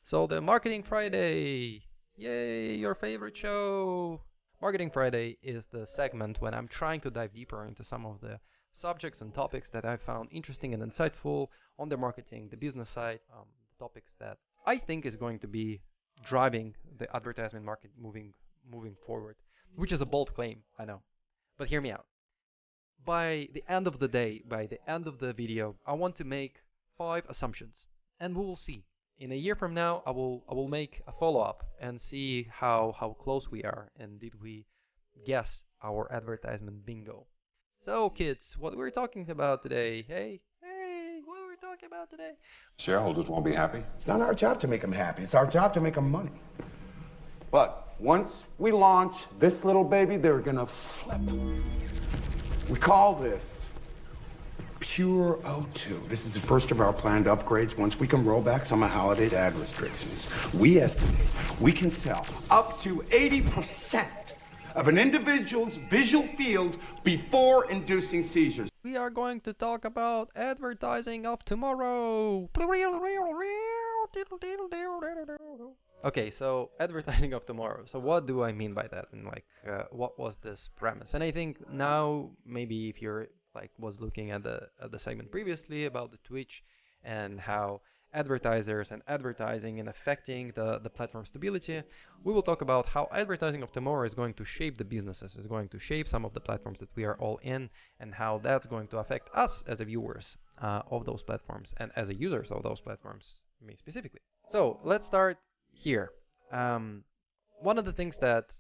So the Marketing Friday, yay, your favorite show. Marketing Friday is the segment when I'm trying to dive deeper into some of the subjects and topics that I found interesting and insightful on the marketing, the business side, topics that I think is going to be driving the advertisement market moving forward, which is a bold claim, I know. But hear me out. By the end of the day, by the end of the video, I want to make 5 assumptions, and we will see. In a year from now, I will make a follow-up and see how close we are and did we guess our advertisement bingo. So, kids, what we're talking about today? Hey, what are we talking about today? Shareholders won't be happy. It's not our job to make them happy. It's our job to make them money. But once we launch this little baby, they're gonna flip. We call this Pure O2. This is the first of our planned upgrades. Once we can roll back some of Holiday's ad restrictions, we estimate we can sell up to 80% of an individual's visual field before inducing seizures. We are going to talk about advertising of tomorrow. Okay, so advertising of tomorrow. So what do I mean by that? And what was this premise? And I think now maybe if you're was looking at the segment previously about the Twitch and how advertisers and advertising and affecting the platform stability, we will talk about how advertising of tomorrow is going to shape the businesses, is going to shape some of the platforms that we are all in, and how that's going to affect us as a viewers of those platforms and as a users of those platforms, me specifically. So let's start here. One of the things that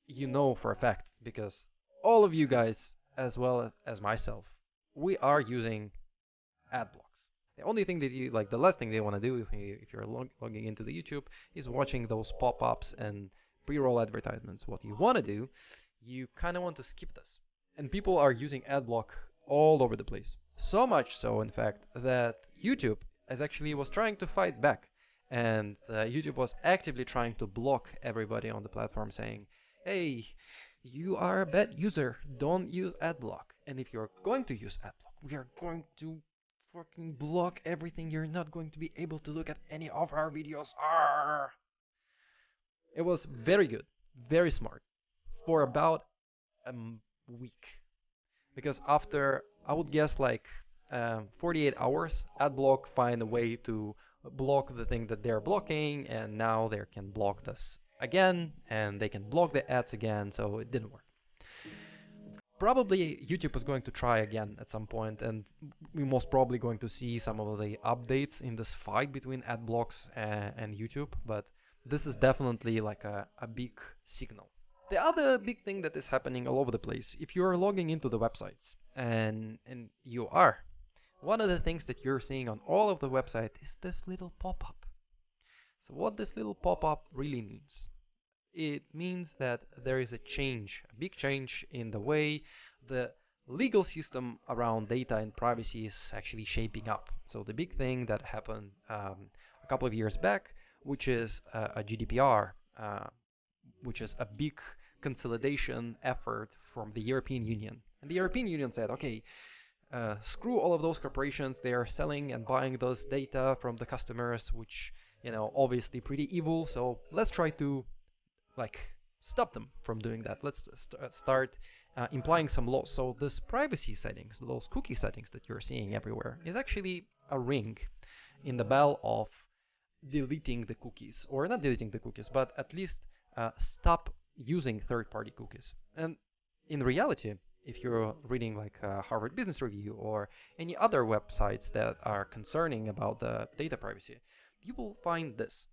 you know for a fact, because all of you guys, as well as myself, we are using ad blocks. The only thing that you the last thing they want to do if you're logging into the YouTube is watching those pop-ups and pre-roll advertisements. What you want to do, you kind of want to skip this. And people are using ad block all over the place. So much so, in fact, that YouTube was trying to fight back. And YouTube was actively trying to block everybody on the platform saying, hey, you are a bad user, don't use ad block. And if you're going to use ad block, we are going to fucking block everything. You're not going to be able to look at any of our videos. Arr! It was very good, very smart, for about a week. Because after, I would guess 48 hours, AdBlock find a way to block the thing that they're blocking, and now they can block this again, and they can block the ads again, so it didn't work. Probably YouTube is going to try again at some point, and we're most probably going to see some of the updates in this fight between ad blocks and YouTube, but this is definitely a big signal. The other big thing that is happening all over the place, if you're logging into the websites, and you are, one of the things that you're seeing on all of the website is this little pop-up. So what this little pop-up really means, it means that there is a change, a big change in the way the legal system around data and privacy is actually shaping up. So the big thing that happened a couple of years back, which is a GDPR, which is a big consolidation effort from the European Union. And the European Union said, okay, screw all of those corporations. They are selling and buying those data from the customers, which, obviously pretty evil. So let's try to stop them from doing that. Let's start implying some laws. So this privacy settings, those cookie settings that you're seeing everywhere, is actually a ring in the bell of deleting the cookies, or not deleting the cookies, but at least stop using third-party cookies. And in reality, if you're reading Harvard Business Review or any other websites that are concerning about the data privacy, you will find this.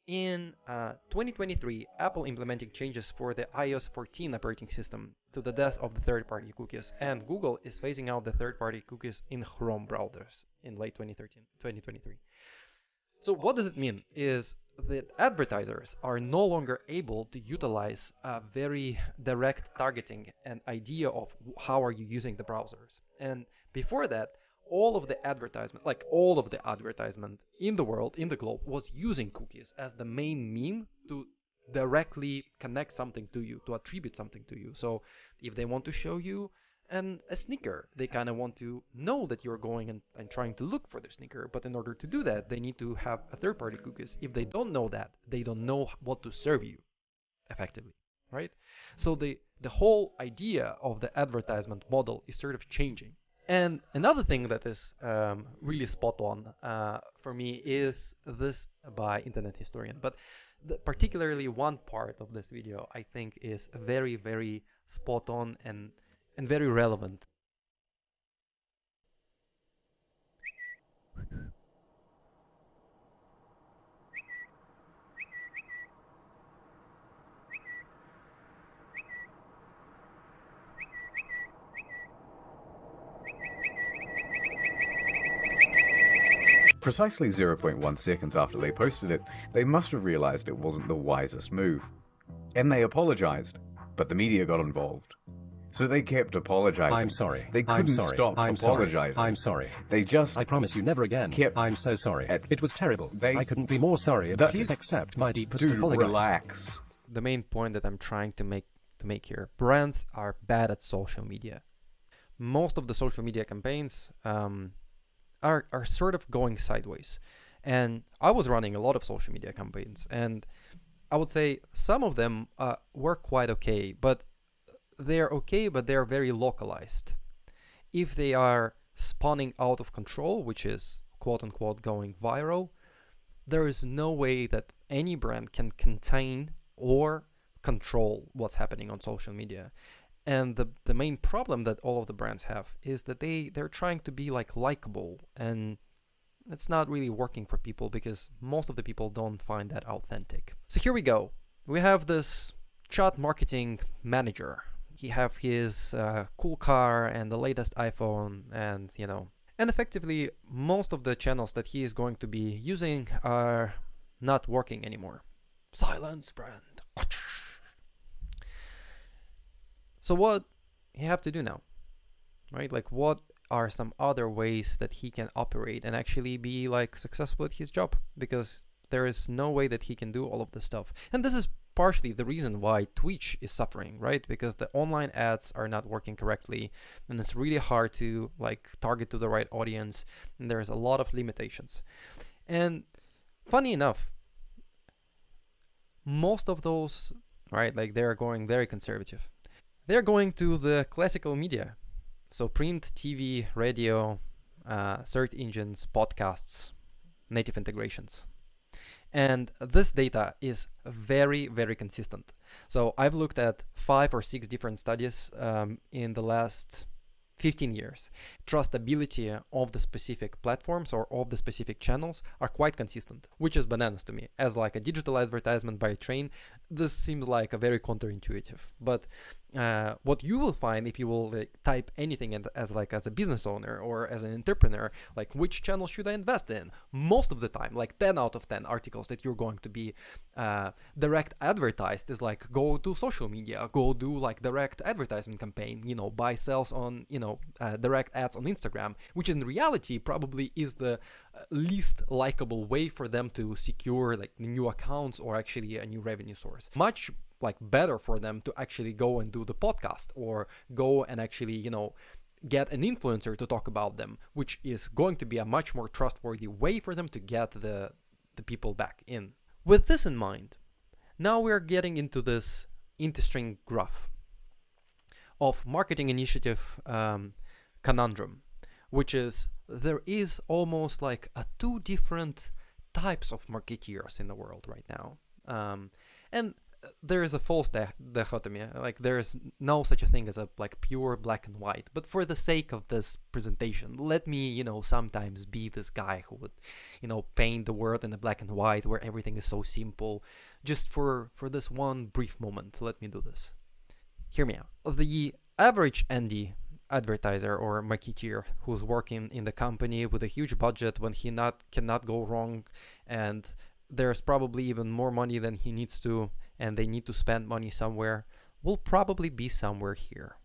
In 2023, Apple implementing changes for the iOS 14 operating system to the death of the third-party cookies, and Google is phasing out the third-party cookies in Chrome browsers in late 2023. So what does it mean is that advertisers are no longer able to utilize a very direct targeting and idea of how are you using the browsers. And before that, all of the advertisement in the world, in the globe, was using cookies as the main mean to directly connect something to you, to attribute something to you. So if they want to show you and a sneaker. They kind of want to know that you're going and trying to look for the sneaker, but in order to do that, they need to have a third-party cookies. If they don't know that, they don't know what to serve you effectively, right? So the whole idea of the advertisement model is sort of changing. And another thing that is really spot on for me is this by internet historian. But particularly one part of this video I think is very, very spot on and very relevant. Precisely 0.1 seconds after they posted it, they must have realized it wasn't the wisest move. And they apologized, but the media got involved. So they kept apologizing. I'm sorry. They couldn't stop apologizing. I'm sorry. They just I promise you never again. I'm so sorry. It was terrible. I couldn't be more sorry. Please accept my deepest apologies. Relax. The main point that I'm trying to make here: brands are bad at social media. Most of the social media campaigns are sort of going sideways. And I was running a lot of social media campaigns, and I would say some of them were quite okay, but they're very localized. If they are spawning out of control, which is quote unquote going viral, there is no way that any brand can contain or control what's happening on social media. And the main problem that all of the brands have is that they're trying to be like likable, and it's not really working for people because most of the people don't find that authentic. So here we go. We have this chat marketing manager. He have his cool car and the latest iPhone, and and effectively most of the channels that he is going to be using are not working anymore. Silence brand. So what he have to do now, right? Like, what are some other ways that he can operate and actually be like successful at his job? Because there is no way that he can do all of this stuff. And this is partially the reason why Twitch is suffering, right? Because the online ads are not working correctly, and it's really hard to like target to the right audience, and there's a lot of limitations. And funny enough, most of those, right, like they're going very conservative. They're going to the classical media. So print, TV, radio, search engines, podcasts, native integrations. And this data is very, very consistent. So I've looked at 5 or 6 different studies in the last 15 years. Trustability of the specific platforms or of the specific channels are quite consistent, which is bananas to me. As like a digital advertisement by train, this seems like a very counterintuitive. But what you will find if you will type anything as a business owner or as an entrepreneur, like which channel should I invest in? Most of the time, like 10 out of 10 articles that you're going to be direct advertised is like, go to social media, go do like direct advertisement campaign, buy sales on, direct ads on Instagram, which in reality probably is the least likable way for them to secure like new accounts or actually a new revenue source. Much like better for them to actually go and do the podcast or go and actually, get an influencer to talk about them, which is going to be a much more trustworthy way for them to get the people back in. With this in mind, now we're getting into this interesting graph of marketing initiative conundrum, which is there is almost like two different types of marketeers in the world right now. And there is a false dichotomy, like there is no such a thing as a like pure black and white. But for the sake of this presentation, let me, sometimes be this guy who would, paint the world in the black and white where everything is so simple. Just for this one brief moment, let me do this. Hear me out. The average indie advertiser or marketeer who's working in the company with a huge budget when he cannot go wrong, and there's probably even more money than he needs to, and they need to spend money somewhere, will probably be somewhere here.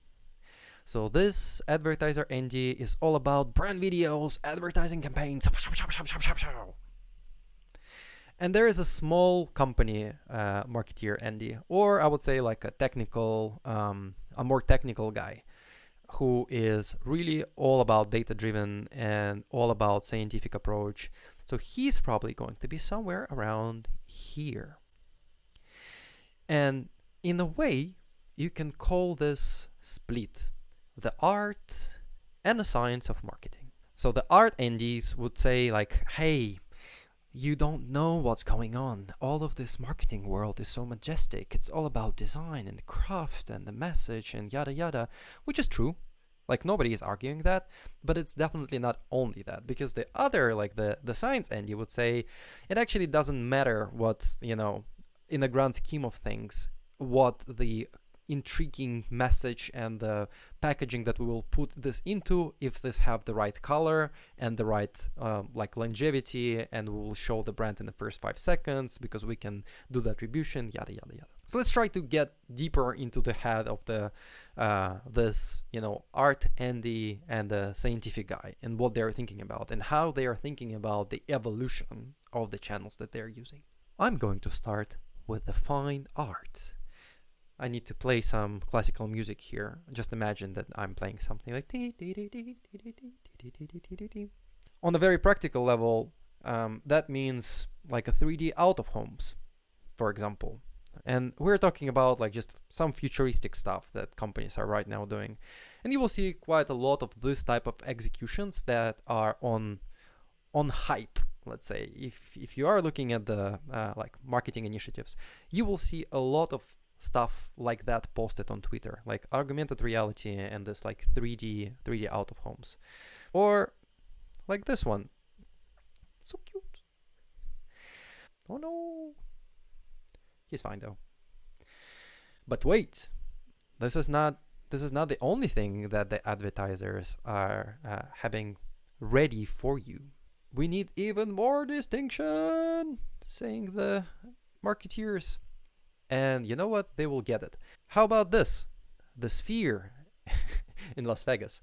So this advertiser indie is all about brand videos, advertising campaigns. And there is a small company marketeer indie, or I would say like a technical, a more technical guy, who is really all about data driven and all about scientific approach. So he's probably going to be somewhere around here. And in a way, you can call this split the art and the science of marketing. So the art NDs would say like, hey, you don't know what's going on. All of this marketing world is so majestic. It's all about design and craft and the message and yada yada, which is true. Like nobody is arguing that, but it's definitely not only that, because the other, like the science ND would say, it actually doesn't matter what, in the grand scheme of things, what the intriguing message and the packaging that we will put this into, if this have the right color and the right like longevity, and we will show the brand in the first 5 seconds because we can do the attribution, yada yada yada. So let's try to get deeper into the head of the this art and the scientific guy, and what they're thinking about and how they are thinking about the evolution of the channels that they're using. I'm going to start with the fine art. I need to play some classical music here. Just imagine that I'm playing something like... On a very practical level, that means like a 3D out of homes, for example. And we're talking about like just some futuristic stuff that companies are right now doing. And you will see quite a lot of this type of executions that are on hype. Let's say if you are looking at the like marketing initiatives, you will see a lot of stuff like that posted on Twitter, like augmented reality and this like 3D out of homes, or like this one, so cute. Oh no, he's fine though. But wait, this is not the only thing that the advertisers are having ready for you. We need even more distinction, saying the marketeers. And you know what? They will get it. How about this? The Sphere in Las Vegas.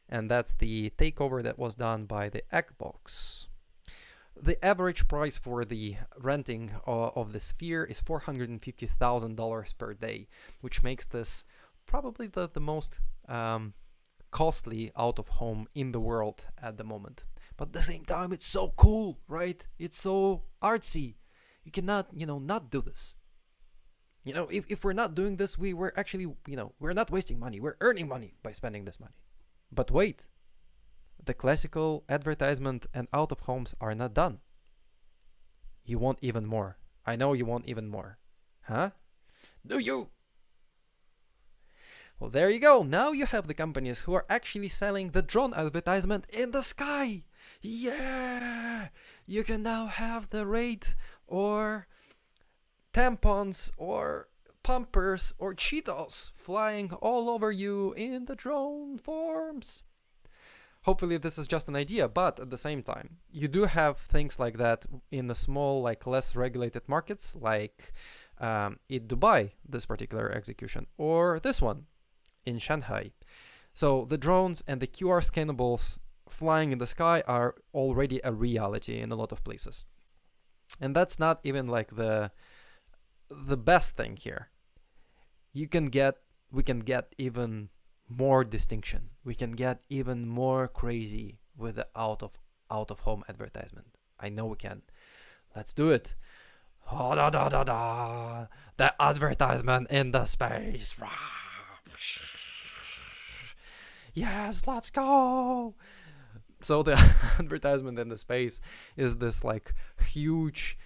And that's the takeover that was done by the Xbox. The average price for the renting of the Sphere is $450,000 per day, which makes this probably the most costly out of home in the world at the moment. But at the same time, it's so cool, right? It's so artsy. You cannot, not do this. If we're not doing this, we're actually, we're not wasting money. We're earning money by spending this money. But wait, the classical advertisement and out of homes are not done. You want even more. I know you want even more. Huh? Do you? Well, there you go. Now you have the companies who are actually selling the drone advertisement in the sky. Yeah! You can now have the Raid or tampons or Pampers or Cheetos flying all over you in the drone forms. Hopefully this is just an idea, but at the same time, you do have things like that in the small, like less regulated markets, like in Dubai, this particular execution, or this one in Shanghai. So the drones and the QR scannables flying in the sky are already a reality in a lot of places. And that's not even like the best thing here. We can get even more distinction. We can get even more crazy with the out of home advertisement. I know we can. Let's do it. Oh, da, da, da, da. The advertisement in the space. Yes, let's go. So the advertisement in the space is this like huge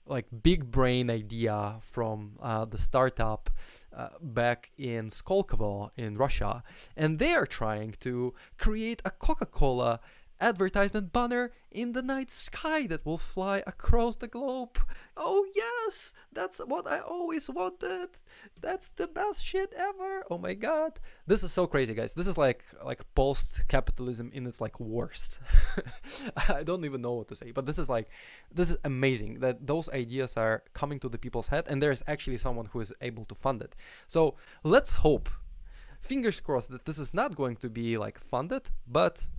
like big brain idea from the startup back in Skolkovo in Russia, and they are trying to create a Coca-Cola advertisement banner in the night sky that will fly across the globe. Oh yes, that's what I always wanted. That's the best shit ever. Oh my god, this is so crazy, guys. This is like post-capitalism in its like worst. I don't even know what to say, but this is amazing that those ideas are coming to the people's head, and there's actually someone who is able to fund it. So let's hope, fingers crossed, that this is not going to be like funded, but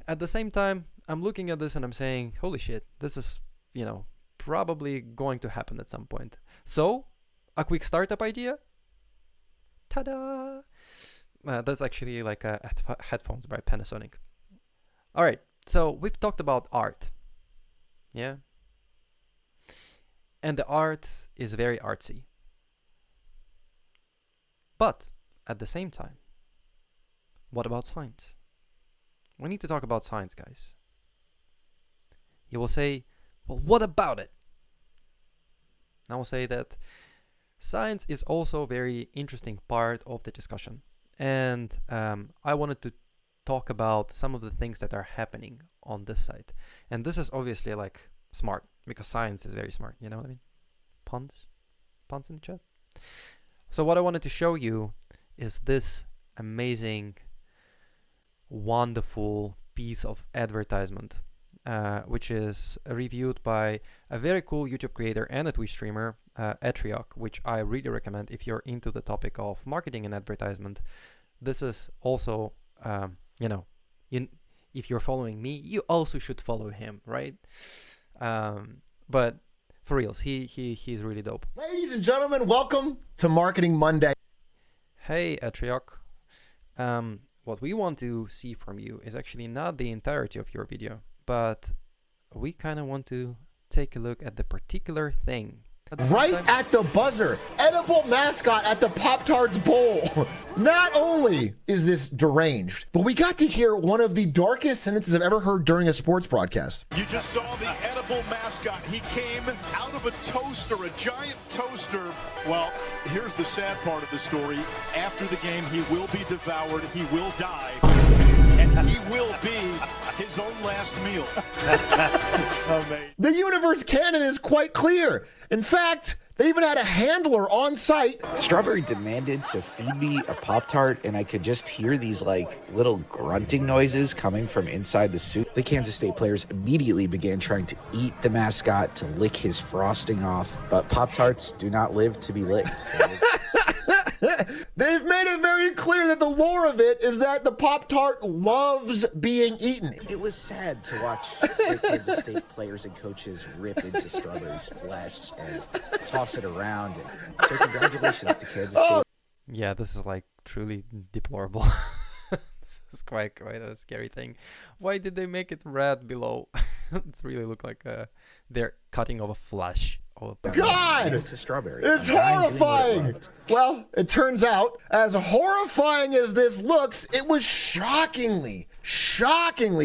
at the same time, I'm looking at this and I'm saying, holy shit, this is, probably going to happen at some point. So, a quick startup idea. Ta-da! That's actually like headphones by Panasonic. All right, so we've talked about art, yeah, and the art is very artsy. But at the same time, what about science? We need to talk about science, guys. You will say, well, what about it? I will say that science is also a very interesting part of the discussion. And I wanted to talk about some of the things that are happening on this side. And this is obviously like smart, because science is very smart, you know what I mean? Puns in the chat. So what I wanted to show you is this amazing, wonderful piece of advertisement, which is reviewed by a very cool YouTube creator and a Twitch streamer, Atriok, which I really recommend if you're into the topic of marketing and advertisement. This is also, if you're following me, you also should follow him, right? But for reals, he's really dope. Ladies and gentlemen, welcome to Marketing Monday. Hey, Atriok. What we want to see from you is actually not the entirety of your video, but we kind of want to take a look at the particular thing. Right at the buzzer, edible mascot at the Pop-Tarts Bowl. Not only is this deranged, but we got to hear one of the darkest sentences I've ever heard during a sports broadcast. You just saw the edible mascot. He came out of a toaster, a giant toaster. Well, here's the sad part of the story. After the game, he will be devoured. He will die. And he will be his own last meal. The universe canon is quite clear. In fact, they even had a handler on site. Strawberry demanded to feed me a Pop-Tart, and I could just hear these like little grunting noises coming from inside the suit. The Kansas State players immediately began trying to eat the mascot to lick his frosting off, but Pop-Tarts do not live to be licked. They've made it very clear that the lore of it is that the Pop-Tart loves being eaten. It was sad to watch the Kansas State players and coaches rip into Strawberry's flesh and toss it around. And so congratulations to Kansas State. Yeah, this is like truly deplorable. This is quite a scary thing. Why did they make it red below? It's really look like they're cutting off a flesh. God! It's a strawberry. It's horrifying! Well, it turns out, as horrifying as this looks, it was shockingly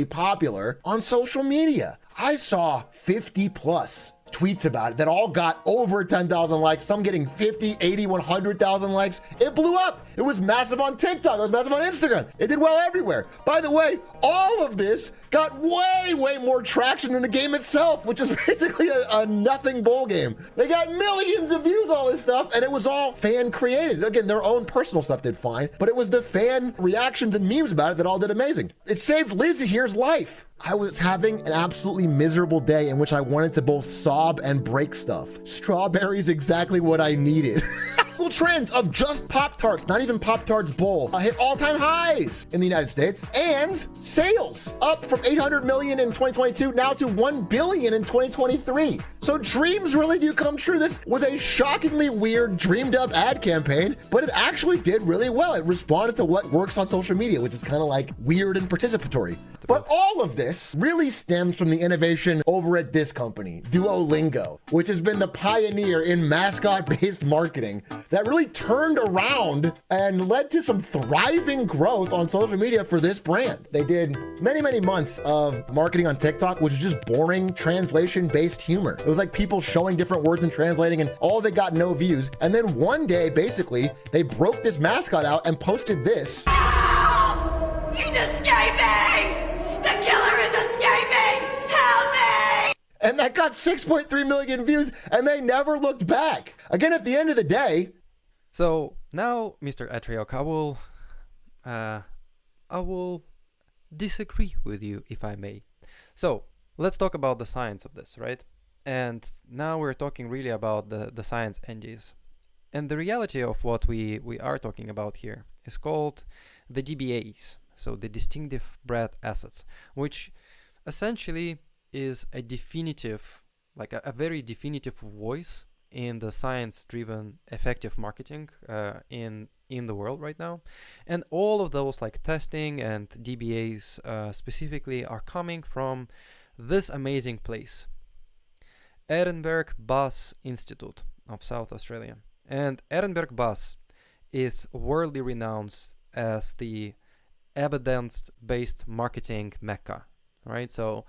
popular on social media. I saw 50 plus tweets about it that all got over 10,000 likes, some getting 50, 80, 100,000 likes. It blew up. It was massive on TikTok. It was massive on Instagram. It did well everywhere. By the way, all of this got way more traction than the game itself, which is basically a nothing bowl game. They got millions of views, all this stuff, and it was all fan created. Again, their own personal stuff did fine, but it was the fan reactions and memes about it that all did amazing. It saved Lizzie here's life. I was having an absolutely miserable day in which I wanted to both sob and break stuff. Strawberries exactly what I needed. Actual trends of just Pop-Tarts, not even Pop-Tarts Bowl, hit all-time highs in the United States, and sales up from 800 million in 2022 now to 1 billion in 2023. So dreams really do come true. This was a shockingly weird, dreamed up ad campaign, but it actually did really well. It responded to what works on social media, which is kind of like weird and participatory. But all of this really stems from the innovation over at this company, Duolingo, which has been the pioneer in mascot-based marketing that really turned around and led to some thriving growth on social media for this brand. They did many months of marketing on TikTok, which was just boring translation-based humor. It was like people showing different words and translating, and all of it got no views. And then one day, basically, they broke this mascot out and posted this. Help! He's escaping! The killer is escaping! Help me! And that got 6.3 million views, and they never looked back. Again, at the end of the day. So now, Mr. Atriok, I will disagree with you, if I may. So let's talk about the science of this, right? And now we're talking really about the science engines. And the reality of what we are talking about here is called the DBAs. So the distinctive brand assets, which essentially is a definitive, like a very definitive voice in the science-driven effective marketing in the world right now, and all of those like testing and DBAs specifically are coming from this amazing place, Ehrenberg Bass Institute of South Australia. And Ehrenberg Bass is worldly renowned as the evidence-based marketing mecca, right? So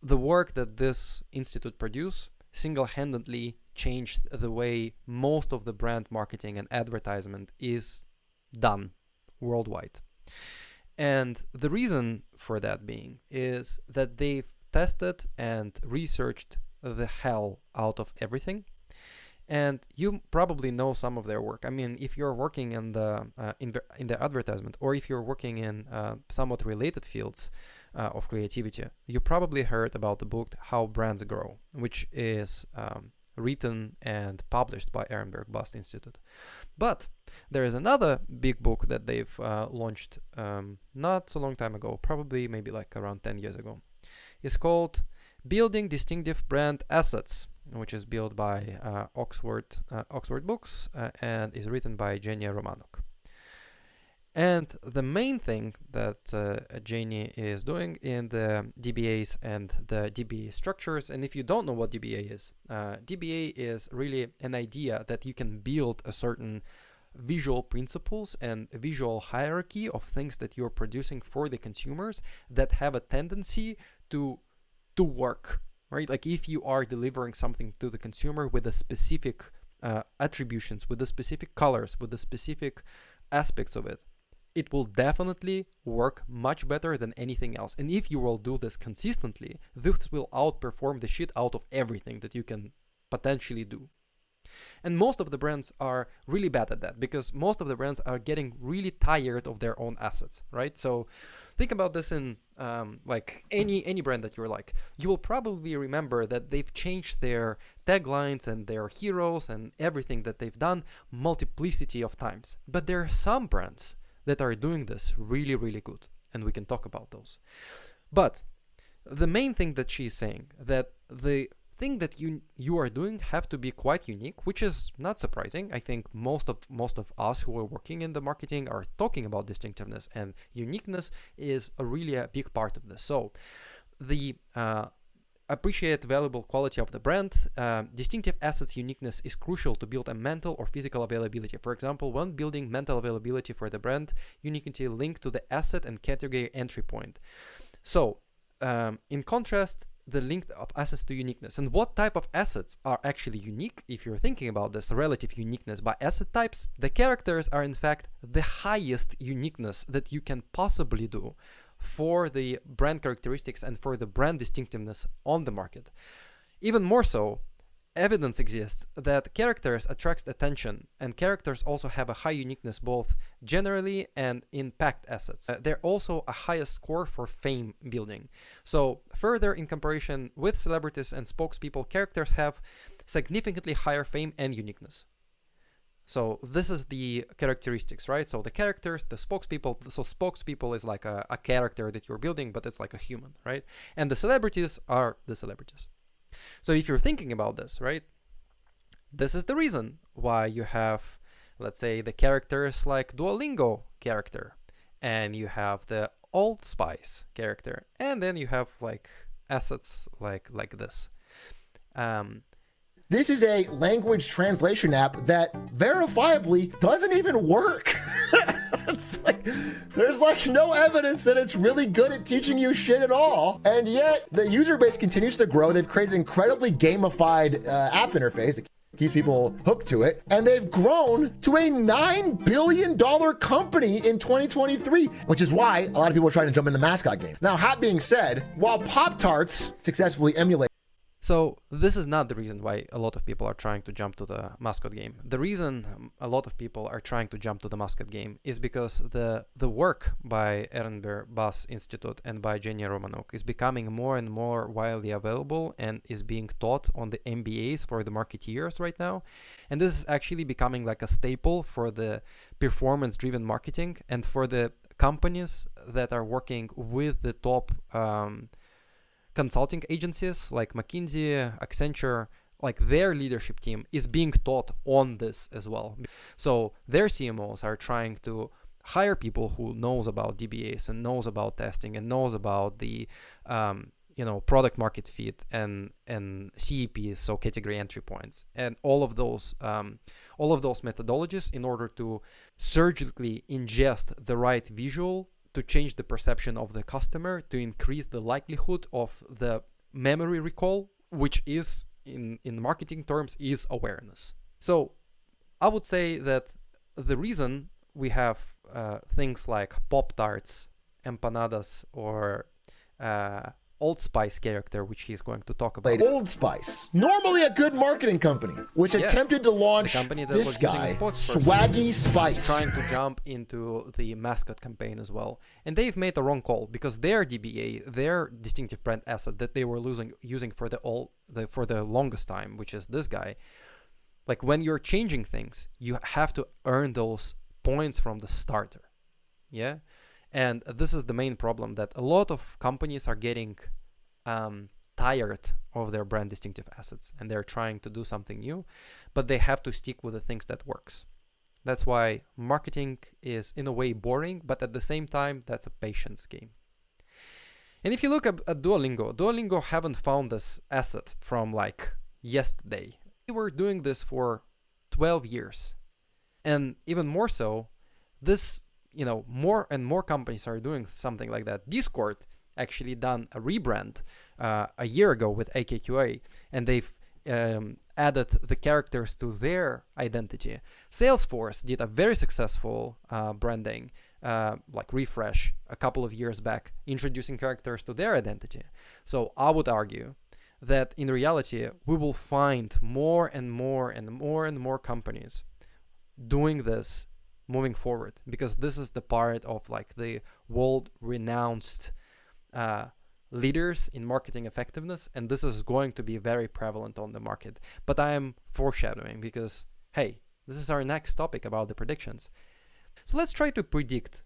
the work that this institute produced single-handedly changed the way most of the brand marketing and advertisement is done worldwide. And the reason for that being is that they've tested and researched the hell out of everything. And you probably know some of their work. I mean, if you're working in the advertisement, or if you're working in somewhat related fields of creativity, you probably heard about the book How Brands Grow, which is written and published by Ehrenberg Bass Institute. But there is another big book that they've launched not so long time ago, probably maybe like around 10 years ago. It's called Building Distinctive Brand Assets, which is built by Oxford Books and is written by Jenny Romanuk. And the main thing that Jenny is doing in the DBAs and the DBA structures, and if you don't know what DBA is really an idea that you can build a certain visual principles and a visual hierarchy of things that you're producing for the consumers that have a tendency to work, right? Like if you are delivering something to the consumer with a specific attributions, with the specific colors, with the specific aspects of it, it will definitely work much better than anything else. And if you will do this consistently, this will outperform the shit out of everything that you can potentially do. And most of the brands are really bad at that, because most of the brands are getting really tired of their own assets, right? So think about this in like any brand that you're like. You will probably remember that they've changed their taglines and their heroes and everything that they've done multiplicity of times. But there are some brands that are doing this really, really good, and we can talk about those. But the main thing that she's saying, that the thing that you are doing have to be quite unique, which is not surprising. I think most of us who are working in the marketing are talking about distinctiveness, and uniqueness is really a big part of this. So the appreciate valuable quality of the brand. Distinctive assets uniqueness is crucial to build a mental or physical availability. For example, when building mental availability for the brand, uniquity linked to the asset and category entry point. So in contrast, the link of assets to uniqueness. And what type of assets are actually unique? If you're thinking about this relative uniqueness by asset types, the characters are in fact the highest uniqueness that you can possibly do for the brand characteristics and for the brand distinctiveness on the market. Even more so, evidence exists that characters attract attention, and characters also have a high uniqueness both generally and in packed assets. They're also a highest score for fame building. So further, in comparison with celebrities and spokespeople, characters have significantly higher fame and uniqueness. So this is the characteristics, right? So the characters, the spokespeople, so spokespeople is like a character that you're building, but it's like a human, right? And the celebrities are the celebrities. So if you're thinking about this, right, this is the reason why you have, let's say, the characters like Duolingo character, and you have the Old Spice character, and then you have like assets like this. This is a language translation app that verifiably doesn't even work. It's like, there's like no evidence that it's really good at teaching you shit at all. And yet the user base continues to grow. They've created an incredibly gamified app interface that keeps people hooked to it. And they've grown to a $9 billion company in 2023, which is why a lot of people are trying to jump in the mascot game. Now, that being said, while Pop-Tarts successfully emulate. So this is not the reason why a lot of people are trying to jump to the mascot game. The reason a lot of people are trying to jump to the mascot game is because the work by Ehrenberg Bass Institute and by Jenny Romanuk is becoming more and more widely available and is being taught on the MBAs for the marketeers right now. And this is actually becoming like a staple for the performance-driven marketing and for the companies that are working with the top consulting agencies like McKinsey, Accenture, like their leadership team is being taught on this as well. So their CMOs are trying to hire people who knows about DBAs and knows about testing and knows about the product market fit and CEPs, so category entry points, and all of those methodologies in order to surgically ingest the right visual to change the perception of the customer, to increase the likelihood of the memory recall, which is in marketing terms is awareness. So I would say that the reason we have things like Pop-Tarts, empanadas, or Old Spice character, which he's going to talk about. Old Spice, normally a good marketing company, which attempted to launch this guy, Swaggy Spice, trying to jump into the mascot campaign as well. And they've made a wrong call, because their DBA, their distinctive brand asset that they were using for the longest time, which is this guy, like when you're changing things, you have to earn those points from the starter. Yeah. And this is the main problem, that a lot of companies are getting tired of their brand distinctive assets, and they're trying to do something new, but they have to stick with the things that works. That's why marketing is in a way boring, but at the same time, that's a patience game. And if you look at Duolingo haven't found this asset from like yesterday. They were doing this for 12 years. And even more so, this more and more companies are doing something like that. Discord actually done a rebrand a year ago with AKQA, and they've added the characters to their identity. Salesforce did a very successful branding, like refresh a couple of years back, introducing characters to their identity. So I would argue that in reality, we will find more and more companies doing this moving forward, because this is the part of like the world-renowned leaders in marketing effectiveness, and this is going to be very prevalent on the market. But I am foreshadowing because, hey, this is our next topic about the predictions. So let's try to predict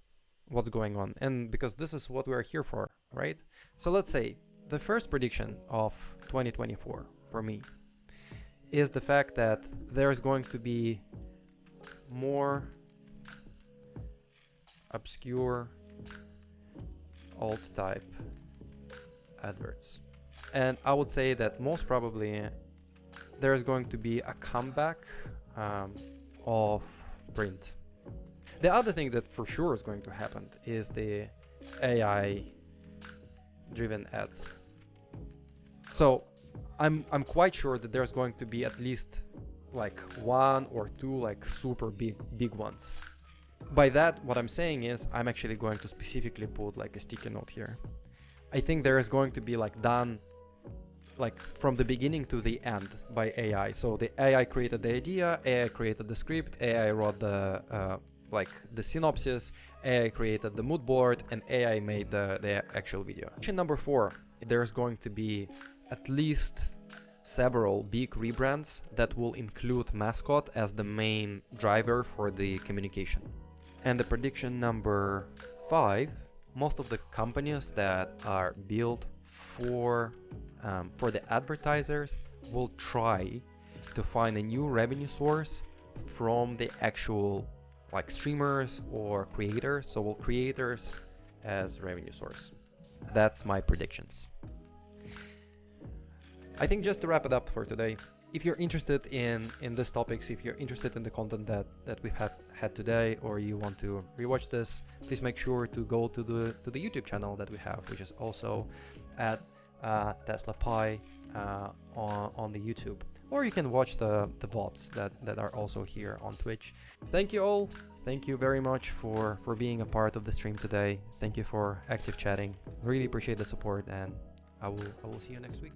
what's going on, and because this is what we're here for, right? So let's say the first prediction of 2024 for me is the fact that there's going to be more obscure alt type adverts, and I would say that most probably there's going to be a comeback of print. The other thing that for sure is going to happen is the AI driven ads. So I'm quite sure that there's going to be at least like one or two like super big ones. By that, what I'm saying is I'm actually going to specifically put like a sticky note here. I think there is going to be like done like from the beginning to the end by AI. So the AI created the idea, AI created the script, AI wrote the synopsis, AI created the mood board, and AI made the actual video. Option number 4, there's going to be at least several big rebrands that will include mascot as the main driver for the communication. And the prediction number 5, most of the companies that are built for the advertisers will try to find a new revenue source from the actual like streamers or creators, so will creators as revenue source. That's my predictions. I think just to wrap it up for today, if you're interested in these topics, if you're interested in the content that we've had today, or you want to rewatch this, please make sure to go to the YouTube channel that we have, which is also at Tesla Pi on the YouTube. Or you can watch the VODs that are also here on Twitch. Thank you all. Thank you very much for being a part of the stream today. Thank you for active chatting. Really appreciate the support, and I will see you next week.